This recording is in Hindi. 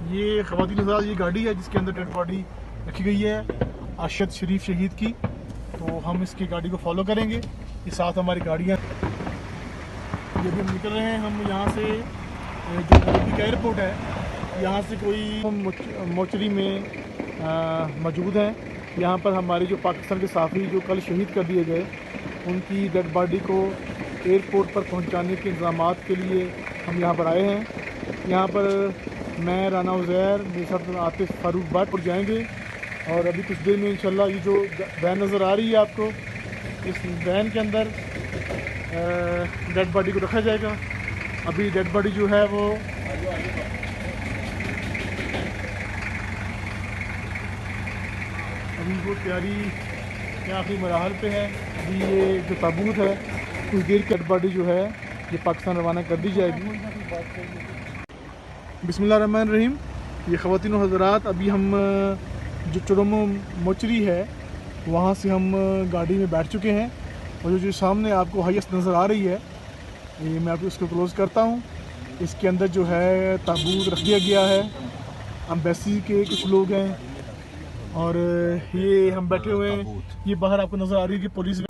ये ख़वातीन हज़रात, ये गाड़ी है जिसके अंदर डेड बॉडी रखी गई है अरशद शरीफ शहीद की। तो हम इसकी गाड़ी को फॉलो करेंगे। ये साथ हमारी गाड़ियाँ, ये भी हम निकल रहे हैं। हम यहाँ से जो नज़दीक एयरपोर्ट है, यहाँ से कोई मोचरी में मौजूद हैं। यहाँ पर हमारे जो पाकिस्तान के साफ़ी जो कल शहीद कर दिए गए, उनकी डेड बॉडी को एयरपोर्ट पर पहुँचाने के इंतज़ामात के लिए हम यहाँ पर आए हैं। यहाँ पर मैं, राना उज़ैर, मेरे साथ आतिफ फारूक भट्ट पर जाएंगे। और अभी कुछ देर में इंशाल्लाह ये जो वैन नज़र आ रही है आपको, इस वैन के अंदर डेड बॉडी को रखा जाएगा। अभी डेड बॉडी जो है वो अभी वो तैयारी के आखिरी मराहल पे है। अभी ये जो ताबूत है, कुछ देर की डेड बॉडी जो है ये पाकिस्तान रवाना कर दी जाएगी। बिस्मिल्लाहिर्रहमानिर्रहीम। ये ख़वातीन व हज़रात, अभी हम जो चुरमो मोचरी है वहाँ से हम गाड़ी में बैठ चुके हैं। और जो सामने आपको हाईएस्ट नज़र आ रही है, ये मैं आपको इसको क्लोज़ करता हूँ। इसके अंदर जो है ताबूत रख दिया गया है। एम्बेसी के कुछ लोग हैं और ये हम बैठे हुए हैं। ये बाहर आपको नज़र आ रही है कि पुलिस